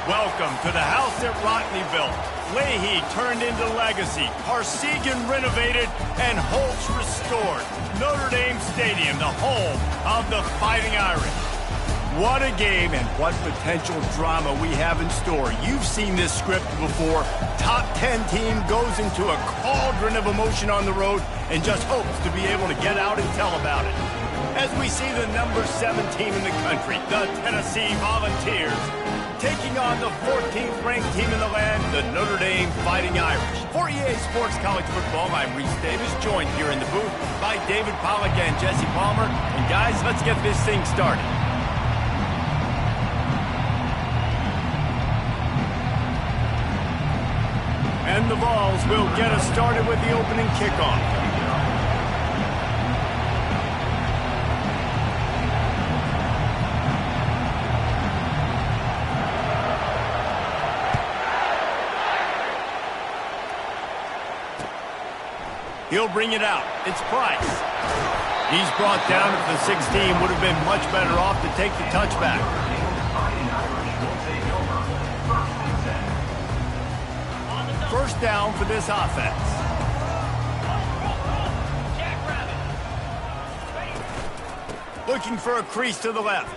Welcome to the house that Rockney built. Leahy turned into legacy, Parsegan renovated, and Holtz restored. Notre Dame Stadium, the home of the Fighting Irish. What a game and what potential drama we have in store. You've seen this script before. Top 10 team goes into a cauldron of emotion on the road and just hopes to be able to get out and tell about it. As we see the number 7 team in the country, the Tennessee Volunteers, taking on the 14th ranked team in the land, the Notre Dame Fighting Irish. For EA Sports College Football, I'm Reese Davis, joined here in the booth by David Pollack and Jesse Palmer. And guys, let's get this thing started. And the Vols will get us started with the opening kickoff. He'll bring it out. It's Price. He's brought down at the 16. Would have been much better off to take the touchback. First down for this offense. Looking for a crease to the left.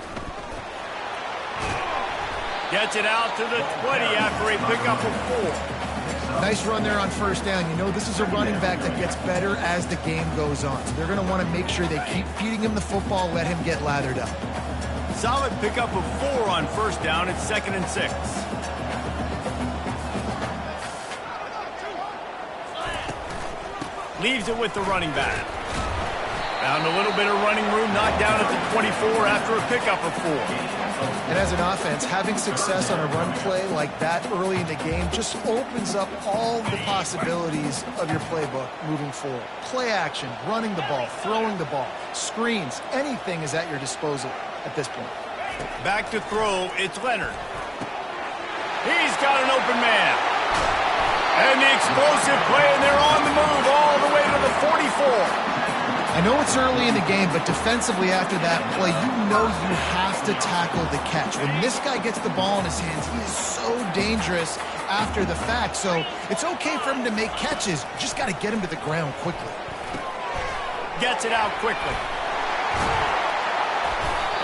Gets it out to the 20 after a pickup of 4. Nice run there on first down. You know, this is a running back that gets better as the game goes on. So they're going to want to make sure they keep feeding him the football, let him get lathered up. Solid pickup of 4 on first down. It's 2nd and 6. Leaves it with the running back. Found a little bit of running room, knocked down at the 24 after a pickup of 4. And as an offense, having success on a run play like that early in the game just opens up all the possibilities of your playbook moving forward. Play action, running the ball, throwing the ball, screens, anything is at your disposal at this point. Back to throw, it's Leonard. He's got an open man. And the explosive play, and they're on the move all the way to the 44. I know it's early in the game, but defensively after that play, you know you have to tackle the catch. When this guy gets the ball in his hands, he is so dangerous after the fact. So it's okay for him to make catches. You just got to get him to the ground quickly. Gets it out quickly.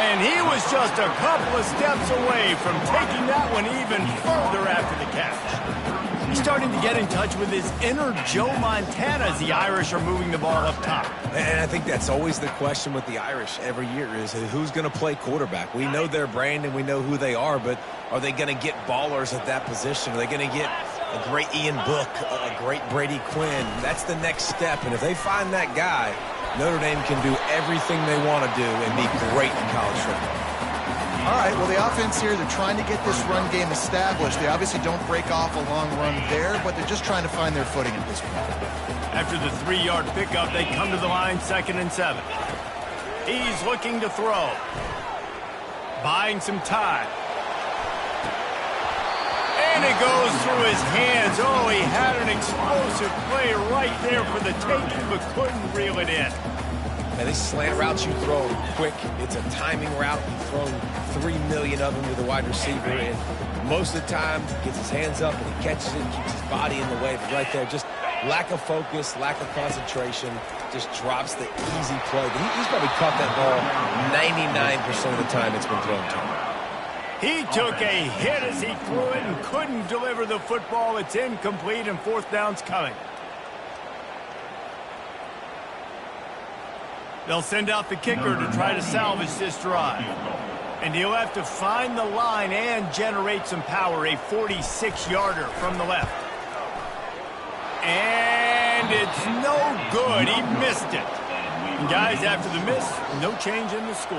And he was just a couple of steps away from taking that one even further after the catch. He's starting to get in touch with his inner Joe Montana as the Irish are moving the ball up top. And I think that's always the question with the Irish every year is who's going to play quarterback. We know their brand and we know who they are, but are they going to get ballers at that position? Are they going to get a great Ian Book, a great Brady Quinn? That's the next step, and if they find that guy, Notre Dame can do everything they want to do and be great in college football. All right, well, the offense here, they're trying to get this run game established. They obviously don't break off a long run there, but they're just trying to find their footing at this point. After the 3-yard pickup, they come to the line, 2nd and 7. He's looking to throw. Buying some time. And it goes through his hands. Oh, he had an explosive play right there for the taking, but couldn't reel it in. And these slant routes you throw quick. It's a timing route. You've thrown 3 million of them to the wide receiver, and most of the time gets his hands up and he catches it, keeps his body in the way. But right there, just lack of focus, lack of concentration, just drops the easy play. But he's probably caught that ball 99% of the time it's been thrown to him. He took a hit as he threw it and couldn't deliver the football. It's incomplete, and 4th down's coming. They'll send out the kicker to try to salvage this drive. And he'll have to find the line and generate some power. A 46-yarder from the left. And it's no good. He missed it. And guys, after the miss, no change in the score.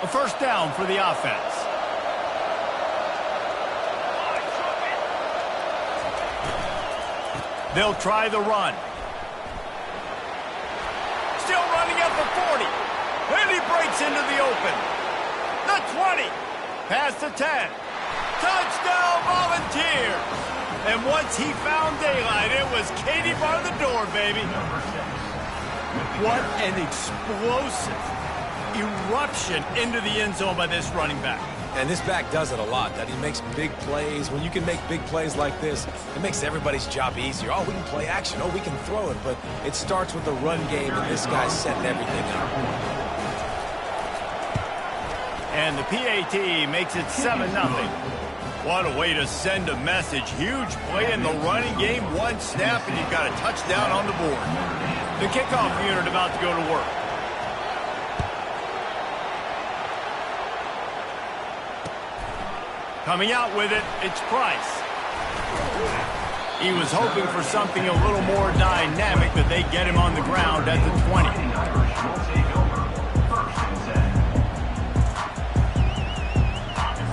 A first down for the offense. They'll try the run. Still running at the 40. And he breaks into the open. The 20. Past the 10. Touchdown, Volunteers! And once he found daylight, it was Katie bar the door, baby. What an explosive eruption into the end zone by this running back. And this back does it a lot, that he makes big plays. When you can make big plays like this, it makes everybody's job easier. Oh, we can play action. Oh, we can throw it. But it starts with the run game, and this guy's setting everything up. And the PAT makes it 7-0. What a way to send a message. Huge play in the running game. One snap, and you've got a touchdown on the board. The kickoff unit about to go to work. Coming out with it, it's Price. He was hoping for something a little more dynamic, but they get him on the ground at the 20.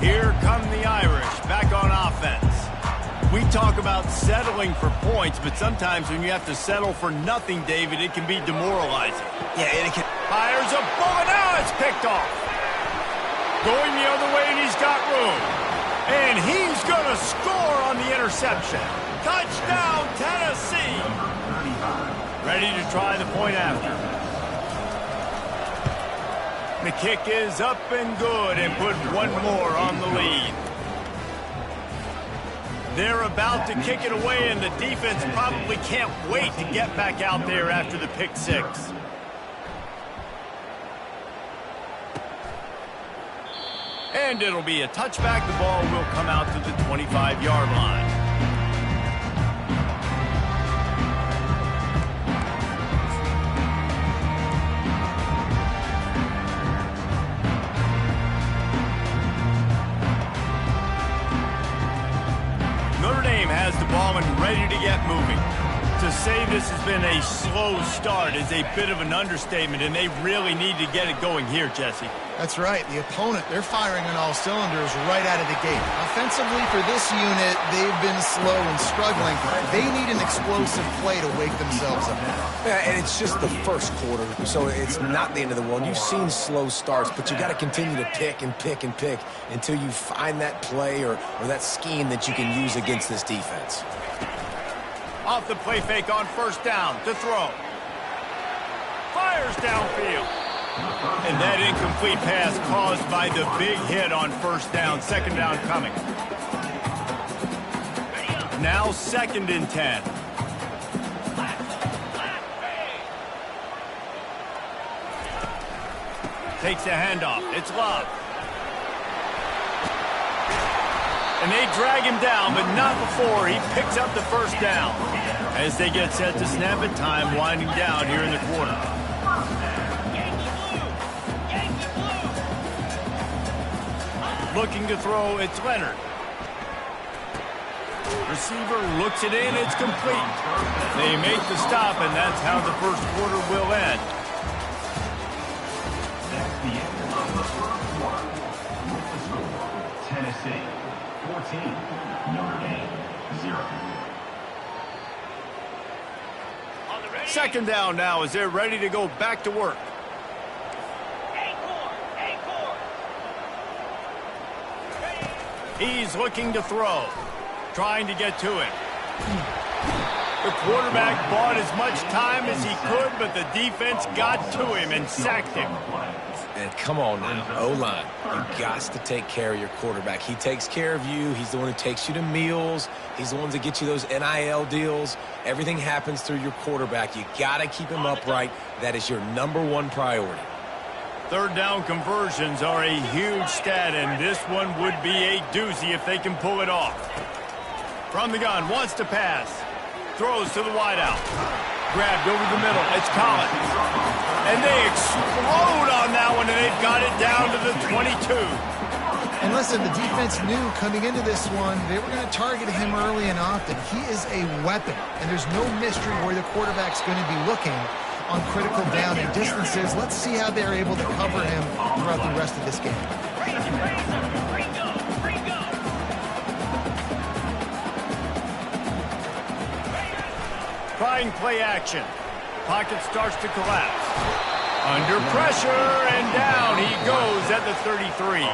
Here come the Irish, back on offense. We talk about settling for points, but sometimes when you have to settle for nothing, David, it can be demoralizing. Yeah, and it can... Fires a bullet, now it's picked off. Going the other way, and he's got room. And he's going to score on the interception. Touchdown, Tennessee. Ready to try the point after. The kick is up and good and put one more on the lead. They're about to kick it away, and the defense probably can't wait to get back out there after the pick six. And it'll be a touchback. The ball will come out to the 25-yard line. Notre Dame has the ball and ready to get moving. To say this has been a slow start is a bit of an understatement, and they really need to get it going here, Jesse. That's right. The opponent, they're firing on all cylinders right out of the gate. Offensively, for this unit, they've been slow and struggling. They need an explosive play to wake themselves up. Yeah, and it's just the first quarter, so it's not the end of the world. You've seen slow starts, but you got to continue to pick and pick and pick until you find that play or that scheme that you can use against this defense. Off the play fake on first down to throw. Fires downfield. And that incomplete pass caused by the big hit on first down. Second down coming. Now 2nd and 10. Takes the handoff. It's Love. And they drag him down, but not before he picks up the first down. As they get set to snap it, time winding down here in the quarter. Looking to throw, it's Leonard. Receiver looks it in, it's complete. They make the stop, and that's how the first quarter will end. That's the end of the first quarter. Tennessee 14, Notre Dame 0. Second down now as they're ready to go back to work. He's looking to throw, trying to get to him. The quarterback bought as much time as he could, but the defense got to him and sacked him. And come on now, O-line, you got to take care of your quarterback. He takes care of you. He's the one who takes you to meals. He's the one that gets you those NIL deals. Everything happens through your quarterback. You got to keep him upright. That is your #1 priority. Third down conversions are a huge stat, and this one would be a doozy if they can pull it off. From the gun, wants to pass. Throws to the wideout. Grabbed over the middle. It's Collins. And they explode on that one, and they've got it down to the 22. And listen, the defense knew coming into this one, they were going to target him early and often. He is a weapon, and there's no mystery where the quarterback's going to be looking on critical down and distances. Let's see how they're able to cover him throughout the rest of this game. Trying play action. Pocket starts to collapse. Under pressure, and down he goes at the 33.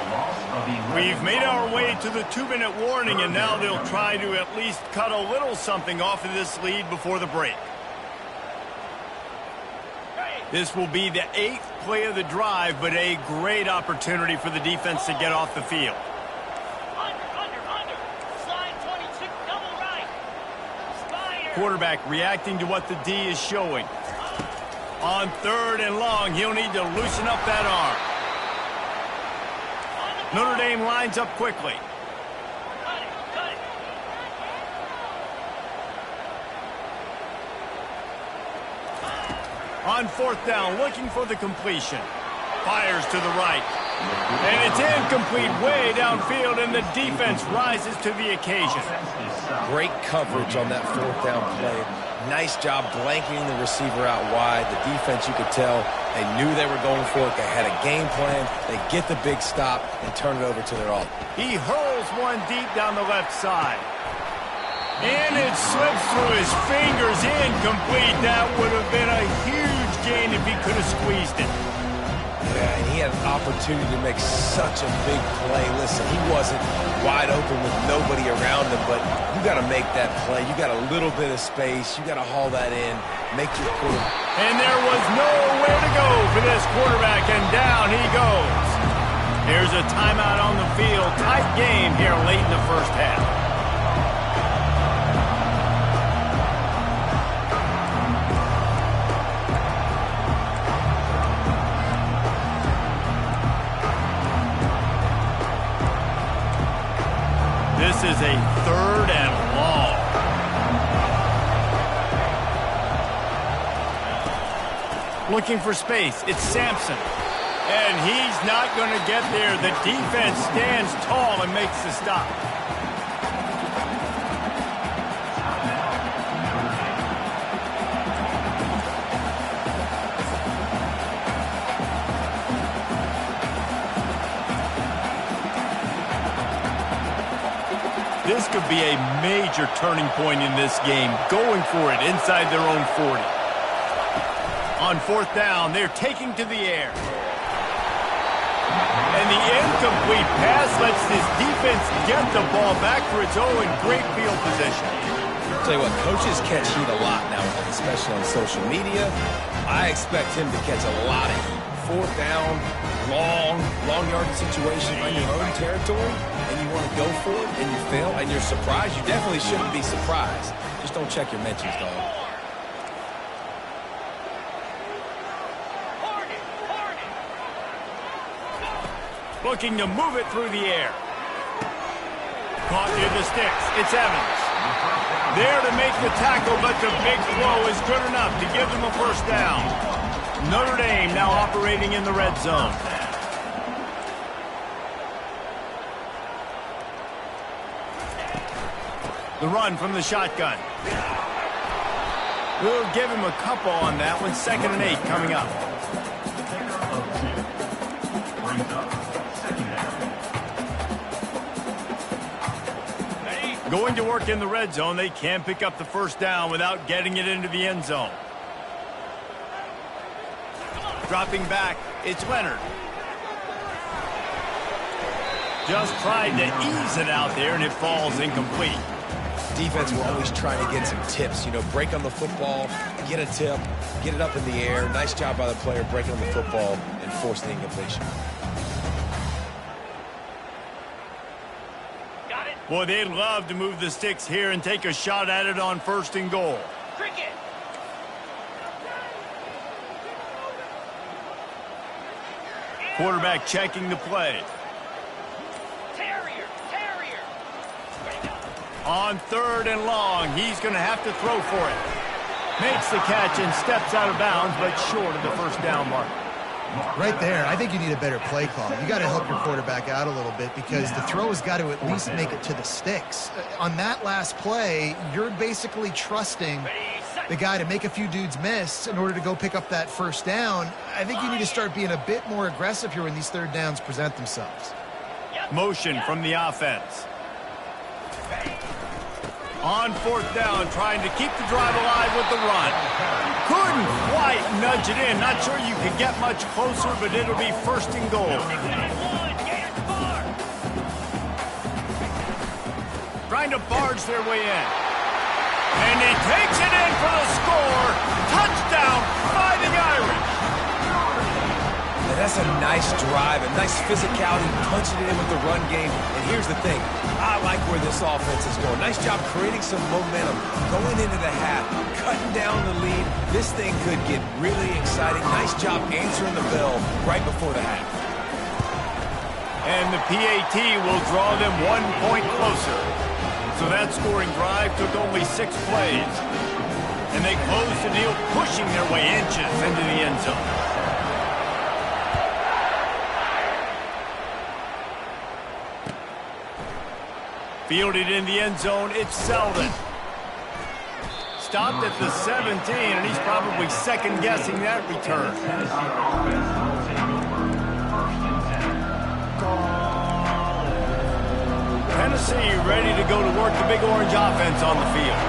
We've made our way to the 2-minute warning, and now they'll try to at least cut a little something off of this lead before the break. This will be the 8th play of the drive, but a great opportunity for the defense to get off the field. Under. Slide 22, double right. Spider. Quarterback reacting to what the D is showing. On 3rd and long, he'll need to loosen up that arm. Notre Dame lines up quickly. Cut it. On 4th down, looking for the completion. Fires to the right. And it's incomplete way downfield, and the defense rises to the occasion. Great coverage on that 4th down play. Nice job blanketing the receiver out wide. The defense, you could tell, they knew they were going for it. They had a game plan. They get the big stop and turn it over to their offense. He hurls one deep down the left side. And it slips through his fingers, incomplete. That would have been a huge gain if he could have squeezed it. Yeah, and he had an opportunity to make such a big play. Listen, he wasn't wide open with nobody around him, but you got to make that play. You got a little bit of space. You got to haul that in, make your quarterback. And there was nowhere to go for this quarterback, and down he goes. There's a timeout on the field. Tight game here late in the first half. This is a 3rd and long. Looking for space. It's Sampson. And he's not going to get there. The defense stands tall and makes the stop. This could be a major turning point in this game, going for it inside their own 40. On 4th down, they're taking to the air. And the incomplete pass lets this defense get the ball back for its own great field position. I'll tell you what, coaches catch heat a lot now, especially on social media. I expect him to catch a lot of heat. 4th down, long yard situation on your own territory, and you want to go for it, and you fail, and you're surprised. You definitely shouldn't be surprised. Just don't check your mentions, dog. Looking to move it through the air. Caught near the sticks. It's Evans. There to make the tackle, but the big throw is good enough to give them a first down. Notre Dame now operating in the red zone. The run from the shotgun. We'll give him a couple on that one. 2nd and 8 coming up. Going to work in the red zone. They can't pick up the first down without getting it into the end zone. Dropping back, it's Leonard. Just tried to ease it out there, and it falls incomplete. Defense will always try to get some tips. You know, break on the football, get a tip, get it up in the air. Nice job by the player breaking on the football and force the incompletion. Got it. Boy, they'd love to move the sticks here and take a shot at it on 1st and goal. Cricket. Quarterback checking the play. Terrier. On 3rd and long, he's going to have to throw for it. Makes the catch and steps out of bounds, but short of the first down mark. Right there, I think you need a better play call. You got to help your quarterback out a little bit because the throw has got to at least make it to the sticks. On that last play, you're basically trusting the guy to make a few dudes miss in order to go pick up that first down. I think you need to start being a bit more aggressive here when these 3rd downs present themselves. Motion from the offense. On 4th down, trying to keep the drive alive with the run. Couldn't quite nudge it in. Not sure you could get much closer, but it'll be first and goal. Trying to barge their way in. And he takes it in for the score. Touchdown, Fighting Irish. And that's a nice drive, a nice physicality, punching it in with the run game. And here's the thing, I like where this offense is going. Nice job creating some momentum, going into the half, cutting down the lead. This thing could get really exciting. Nice job answering the bell right before the half. And the PAT will draw them 1 point closer. So that scoring drive took only 6 plays. And they closed the deal, pushing their way inches into the end zone. Fielded in the end zone, it's Selden. Stopped at the 17, and he's probably second-guessing that return. Tennessee ready to go to work the Big Orange offense on the field.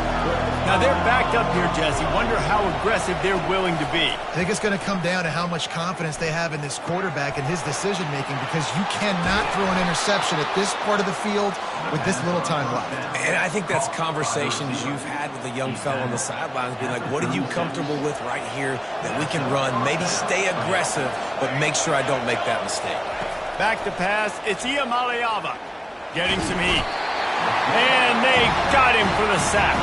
Now they're backed up here, Jesse. Wonder how aggressive they're willing to be. I think it's going to come down to how much confidence they have in this quarterback and his decision-making, because you cannot throw an interception at this part of the field with this little time left. And I think that's conversations you've had with a young fellow on the sidelines, being like, what are you comfortable with right here that we can run? Maybe stay aggressive, but make sure I don't make that mistake. Back to pass, it's Iamaleava getting some heat. And they got him for the sack.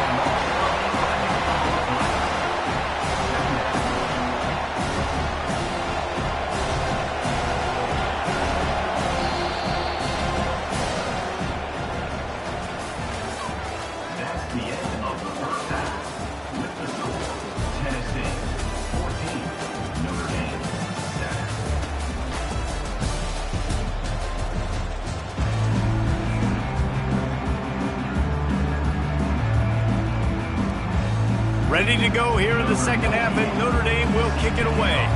Ready to go here in the second half, and Notre Dame will kick it away.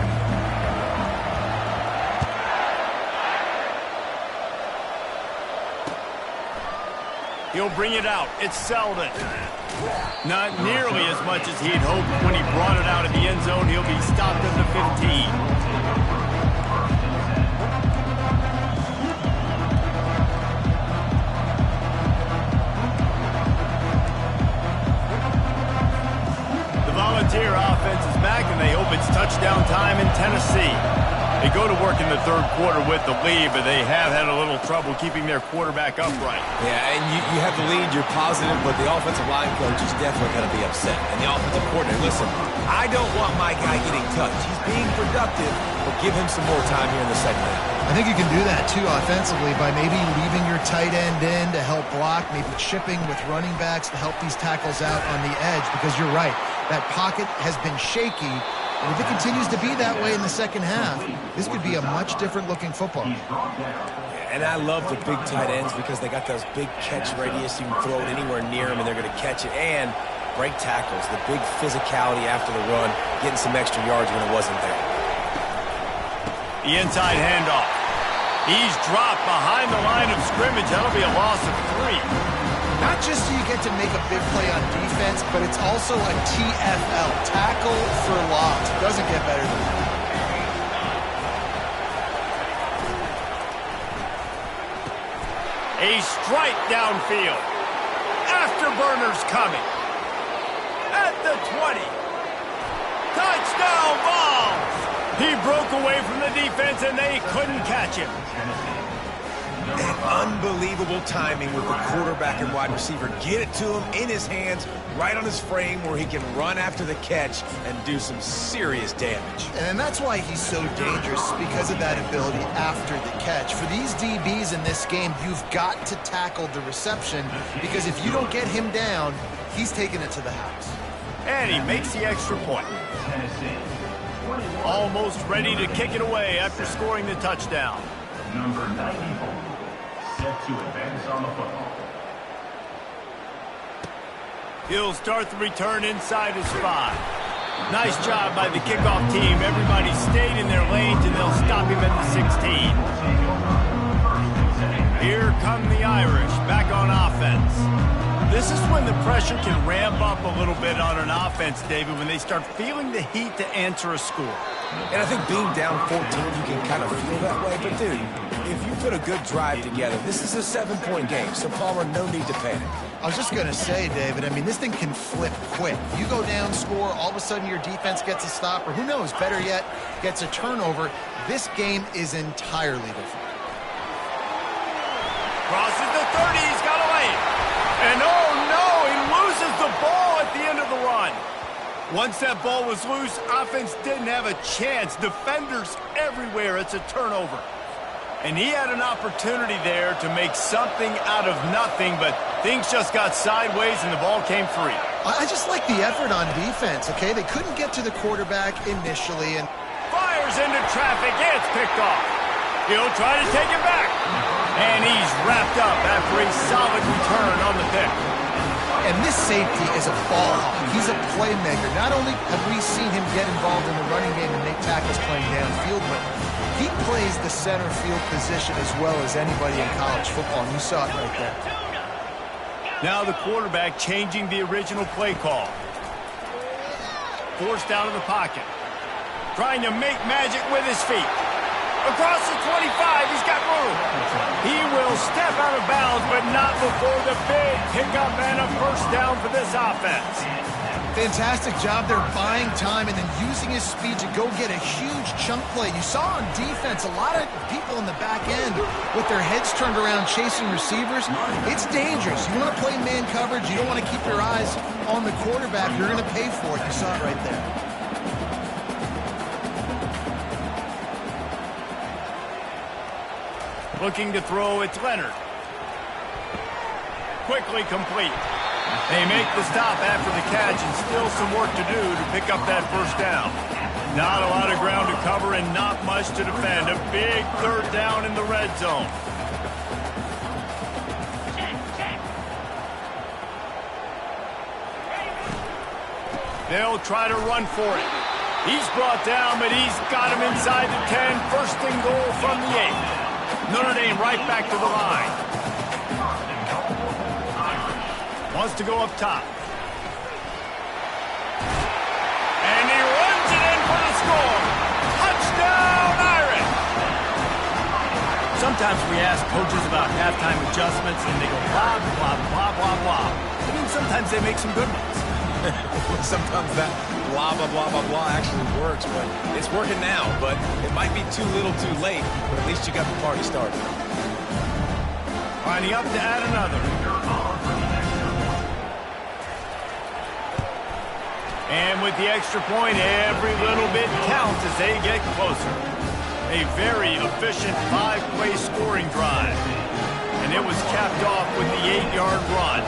He'll bring it out. It's Selden. Not nearly as much as he'd hoped when he brought it out of the end zone. He'll be stopped at the 15. Volunteer offense is back, and they hope it's touchdown time in Tennessee. They go to work in the third quarter with the lead, but they have had a little trouble keeping their quarterback upright. Yeah, and you have the lead, you're positive, but the offensive line coach is definitely going to be upset. And the offensive coordinator, listen, I don't want my guy getting touched. He's being productive, but give him some more time here in the second half. I think you can do that, too, offensively, by maybe leaving your tight end in to help block, maybe chipping with running backs to help these tackles out on the edge, because you're right. That pocket has been shaky, and if it continues to be that way in the second half, this could be a much different-looking football. And I love the big tight ends because they got those big catch radius. You can throw it anywhere near them, and they're going to catch it. And break tackles, the big physicality after the run, getting some extra yards when it wasn't there. The inside handoff. He's dropped behind the line of scrimmage. That'll be a loss of 3. Not just do you get to make a big play on defense, but it's also a TFL, tackle for loss. Doesn't get better than that. A strike downfield. Afterburners coming. At the 20. Touchdown ball. He broke away from the defense, and they couldn't catch him. And unbelievable timing with the quarterback and wide receiver. Get it to him in his hands, right on his frame, where he can run after the catch and do some serious damage. And that's why he's so dangerous, because of that ability after the catch. For these DBs in this game, you've got to tackle the reception, because if you don't get him down, he's taking it to the house. And he makes the extra point. Almost ready to kick it away after scoring the touchdown. Number 94, set to advance on the football. He'll start the return inside his 5. Nice job by the kickoff team. Everybody stayed in their lanes, and they'll stop him at the 16. Here come the Irish back on offense. This is when the pressure can ramp up a little bit on an offense, David, when they start feeling the heat to answer a score. And I think being down 14, you can kind of feel that way. But, dude, if you put a good drive together, this is a 7-point game. So, Palmer, no need to panic. I was just going to say, David, I mean, this thing can flip quick. You go down, score, all of a sudden your defense gets a stop, or who knows, better yet, gets a turnover. This game is entirely different. Crosses the 30, he's got away. And oh no, he loses the ball at the end of the run. Once that ball was loose, offense didn't have a chance. Defenders everywhere, it's a turnover. And he had an opportunity there to make something out of nothing, but things just got sideways and the ball came free. I just like the effort on defense, okay? They couldn't get to the quarterback initially and fires into traffic, it's picked off. He'll try to take it back. And he's wrapped up after a solid return on the pick. And this safety is a ball hawk. He's a playmaker. Not only have we seen him get involved in the running game and make tackles playing downfield, but he plays the center field position as well as anybody in college football, and you saw it right there. Now the quarterback changing the original play call. Forced out of the pocket. Trying to make magic with his feet. Across the 25, he's got room. He will step out of bounds, but not before the big pickup and a first down for this offense. Fantastic job there buying time and then using his speed to go get a huge chunk play. You saw on defense a lot of people in the back end with their heads turned around chasing receivers. It's dangerous. You want to play man coverage. You don't want to keep your eyes on the quarterback. You're going to pay for it. You saw it right there. Looking to throw, it's Leonard. Quickly complete. They make the stop after the catch and still some work to do to pick up that first down. Not a lot of ground to cover and not much to defend. A big third down in the red zone. They'll try to run for it. He's brought down, but he's got him inside the 10. First and goal from the 8. Notre Dame right back to the line. Wants to go up top. And he runs it in for the score. Touchdown, Irish! Sometimes we ask coaches about halftime adjustments, and they go blah, blah, blah, blah, blah. I mean, sometimes they make some good ones. Sometimes that blah, blah, blah, blah, blah actually works, but it's working now. But it might be too little too late, but at least you got the party started. Lining up to add another. And with the extra point, every little bit counts as they get closer. A very efficient 5-play scoring drive. And it was capped off with the 8-yard run.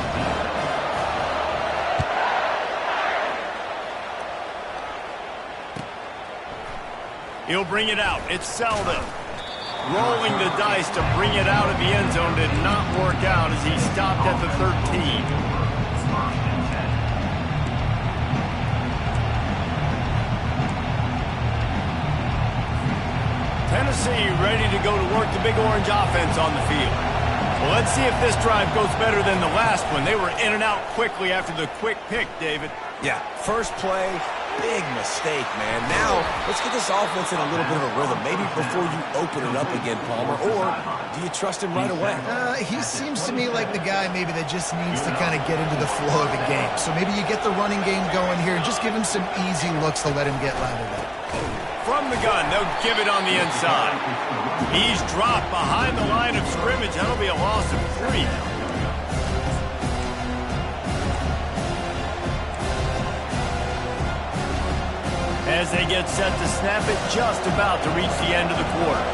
He'll bring it out. It's Selden. Rolling the dice to bring it out of the end zone did not work out as he stopped at the 13. Tennessee ready to go to work the Big Orange offense on the field. Well, let's see if this drive goes better than the last one. They were in and out quickly after the quick pick, David. Yeah, first play, big mistake, man. Now, let's get this offense in a little bit of a rhythm. Maybe before you open it up again, Palmer, or do you trust him right away? He seems to me like the guy maybe that just needs to kind of get into the flow of the game. So maybe you get the running game going here and just give him some easy looks to let him get lathered up. From the gun, they'll give it on the inside. He's dropped behind the line of scrimmage. That'll be a loss of 3. As they get set to snap it, just about to reach the end of the quarter.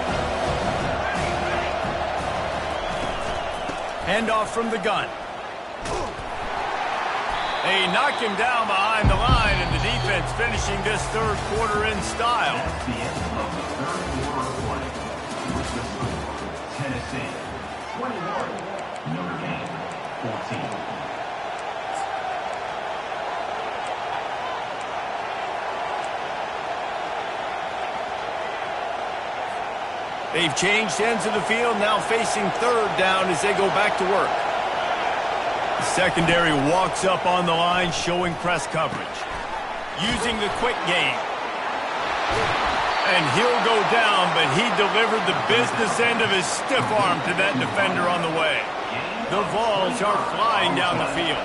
Handoff from the gun. They knock him down behind the line, and the defense finishing this third quarter in style. That's the end of the third quarter of play. With the score, Tennessee 21, Notre Dame 14. They've changed ends of the field, now facing third down as they go back to work. Secondary walks up on the line, showing press coverage. Using the quick game. And he'll go down, but he delivered the business end of his stiff arm to that defender on the way. The Vols are flying down the field.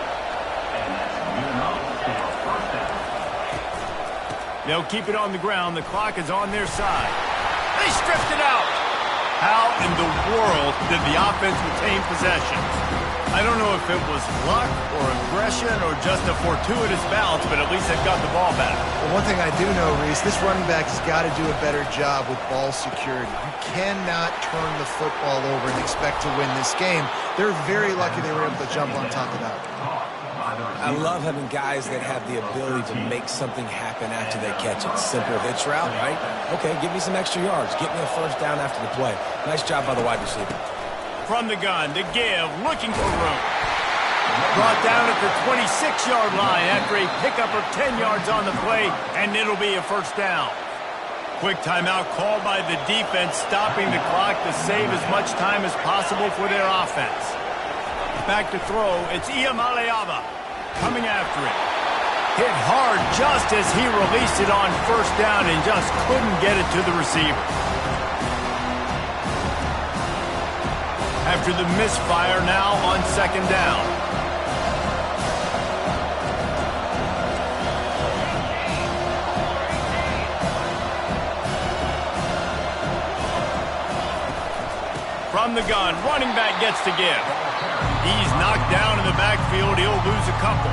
They'll keep it on the ground. The clock is on their side. They stripped it out. How in the world did the offense retain possession? I don't know if it was luck or aggression or just a fortuitous bounce, but at least they've got the ball back. Well, one thing I do know, Reese, this running back has got to do a better job with ball security. You cannot turn the football over and expect to win this game. They're very lucky they were able to jump on top of that. I love having guys that have the ability to make something happen after they catch it. Simple hitch route, right? Okay, give me some extra yards. Get me a first down after the play. Nice job by the wide receiver. From the gun, to give, looking for room. Brought down at the 26-yard line after a pickup of 10 yards on the play, and it'll be a first down. Quick timeout called by the defense, stopping the clock to save as much time as possible for their offense. Back to throw, it's Iamaleava coming after it. Hit hard just as he released it on first down and just couldn't get it to the receiver. After the misfire, now on second down. From the gun, running back gets to give. He's knocked down in the backfield. He'll lose a couple.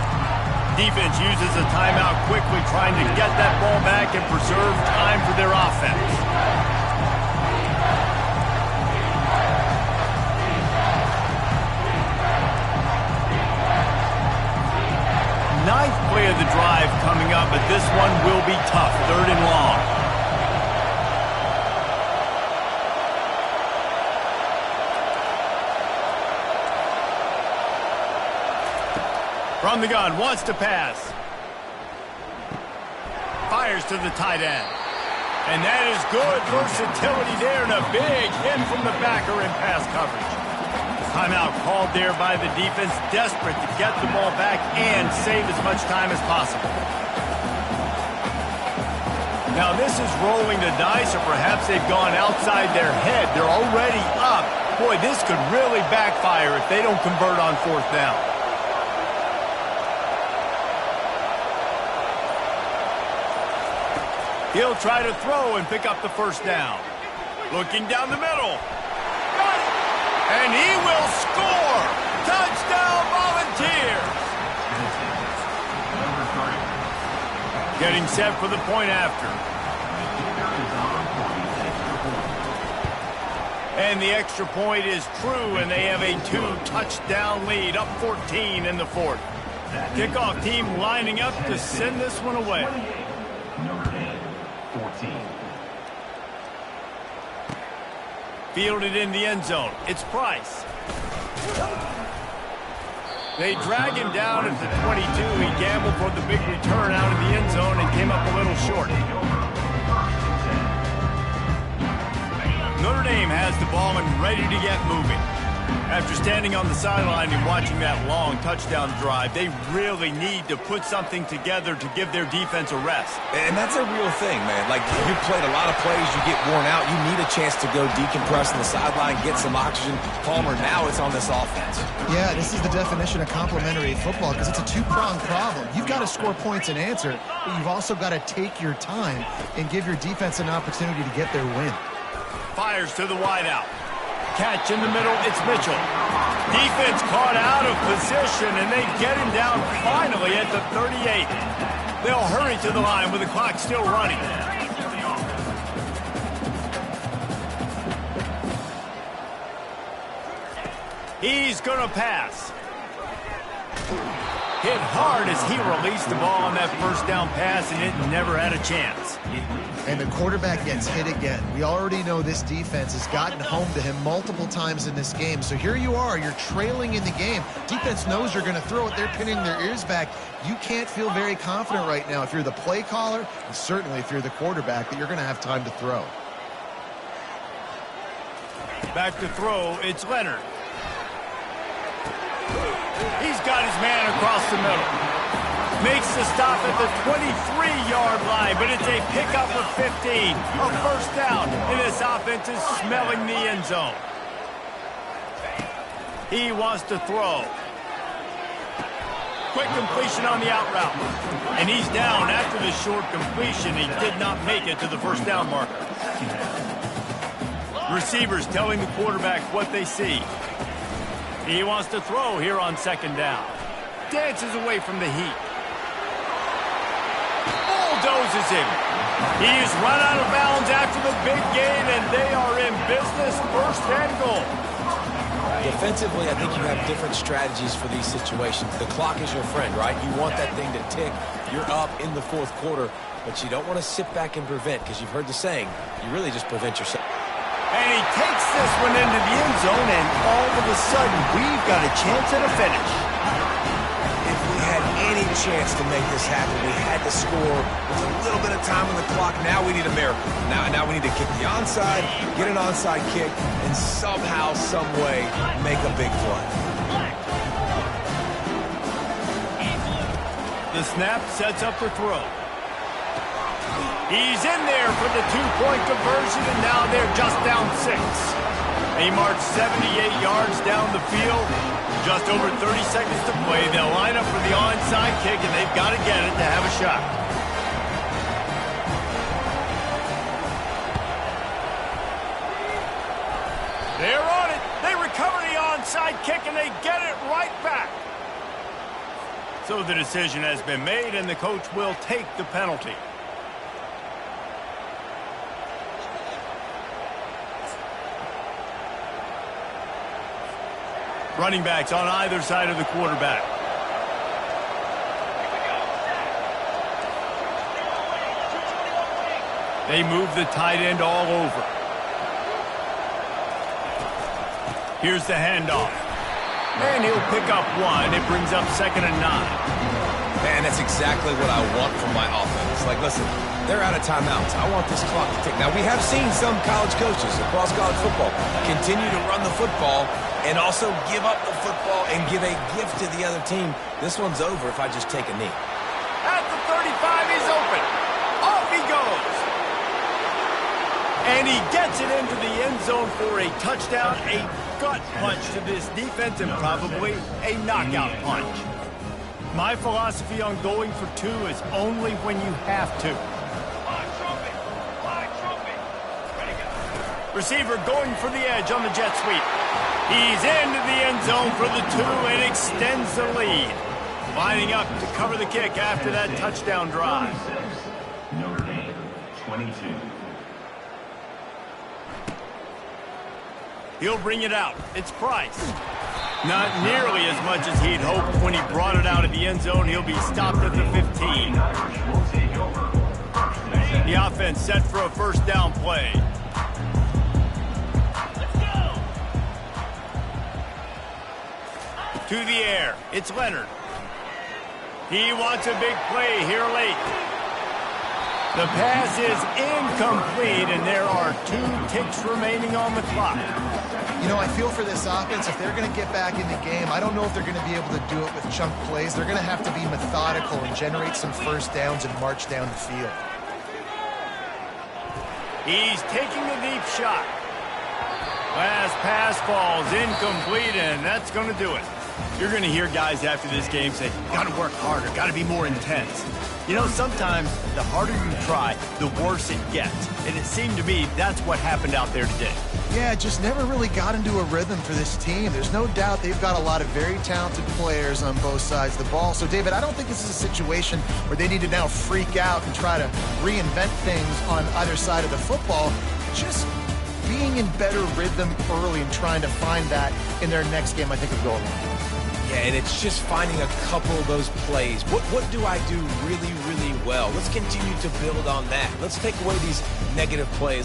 Defense uses a timeout quickly, trying to get that ball back and preserve time for their offense. Ninth play of the drive coming up, but this one will be tough. Third and long. From the gun, wants to pass. Fires to the tight end. And that is good versatility there, and a big hit from the backer in pass coverage. Timeout called there by the defense, desperate to get the ball back and save as much time as possible. Now this is rolling the dice, or perhaps they've gone outside their head. They're already up. Boy, this could really backfire if they don't convert on fourth down. He'll try to throw and pick up the first down. Looking down the middle. Got it! And he will score! Touchdown, Volunteers! Getting set for the point after. And the extra point is true, and they have a 2-touchdown lead, up 14 in the fourth. Kickoff team lining up to send this one away. Notre Dame, 14. Fielded in the end zone. It's Price. They drag him down at the 22. He gambled for the big return out of the end zone and came up a little short. Notre Dame has the ball and ready to get moving. After standing on the sideline and watching that long touchdown drive, they really need to put something together to give their defense a rest. And that's a real thing, man. Like, you've played a lot of plays, you get worn out, you need a chance to go decompress on the sideline, get some oxygen. Palmer, now it's on this offense. Yeah, this is the definition of complementary football, because it's a two-pronged problem. You've got to score points and answer, but you've also got to take your time and give your defense an opportunity to get their win. Fires to the wideout. Catch in the middle, it's Mitchell. Defense caught out of position, and they get him down finally at the 38. They'll hurry to the line with the clock still running. He's going to pass. Hit hard as he released the ball on that first down pass, and it never had a chance. And the quarterback gets hit again. We already know this defense has gotten home to him multiple times in this game. So here you are, you're trailing in the game. Defense knows you're going to throw it. They're pinning their ears back. You can't feel very confident right now if you're the play caller, and certainly if you're the quarterback, that you're going to have time to throw. Back to throw, it's Leonard. He's got his man across the middle. Makes the stop at the 23-yard line, but it's a pickup of 15. A first down, and this offense is smelling the end zone. He wants to throw. Quick completion on the out route. And he's down after the short completion. He did not make it to the first down marker. Receivers telling the quarterback what they see. He wants to throw here on second down. Dances away from the heat. Bulldozes him. He is run out of bounds after the big gain, and they are in business, first and goal. Defensively, I think you have different strategies for these situations. The clock is your friend, right? You want that thing to tick. You're up in the fourth quarter, but you don't want to sit back and prevent, because you've heard the saying, you really just prevent yourself. And he takes this one into the end zone, and all of a sudden, we've got a chance at a finish. If we had any chance to make this happen, we had to score with a little bit of time on the clock. Now we need a miracle. Now we need to kick the onside, get an onside kick, and somehow, some way, make a big play. The snap sets up the throw. He's in there for the two-point conversion, and now they're just down 6. They march 78 yards down the field. Just over 30 seconds to play. They'll line up for the onside kick, and they've got to get it to have a shot. They're on it. They recover the onside kick, and they get it right back. So the decision has been made, and the coach will take the penalty. Running backs on either side of the quarterback. They move the tight end all over. Here's the handoff. And he'll pick up one. It brings up 2nd and 9. Man, that's exactly what I want from my offense. Like, listen, they're out of timeouts. I want this clock to tick. Now, we have seen some college coaches across college football continue to run the football and also give up the football and give a gift to the other team. This one's over if I just take a knee. At the 35, he's open. Off he goes. And he gets it into the end zone for a touchdown, a gut punch to this defense, and probably a knockout punch. My philosophy on going for 2 is only when you have to. Receiver going for the edge on the jet sweep. He's into the end zone for the 2 and extends the lead. Lining up to cover the kick after that touchdown drive. Notre Dame, 22. He'll bring it out. It's Price. Not nearly as much as he'd hoped when he brought it out of the end zone. He'll be stopped at the 15. The offense set for a first down play. To the air. It's Leonard. He wants a big play here late. The pass is incomplete, and there are 2 ticks remaining on the clock. You know, I feel for this offense, if they're going to get back in the game, I don't know if they're going to be able to do it with chunk plays. They're going to have to be methodical and generate some first downs and march down the field. He's taking the deep shot. Last pass falls incomplete, and that's going to do it. You're going to hear guys after this game say, got to work harder, got to be more intense. You know, sometimes the harder you try, the worse it gets. And it seemed to me that's what happened out there today. Yeah, just never really got into a rhythm for this team. There's no doubt they've got a lot of very talented players on both sides of the ball. So, David, I don't think this is a situation where they need to now freak out and try to reinvent things on either side of the football. Just being in better rhythm early and trying to find that in their next game, I think, will go a long way. Yeah, and it's just finding a couple of those plays. What do I do really, really well? Let's continue to build on that. Let's take away these negative plays.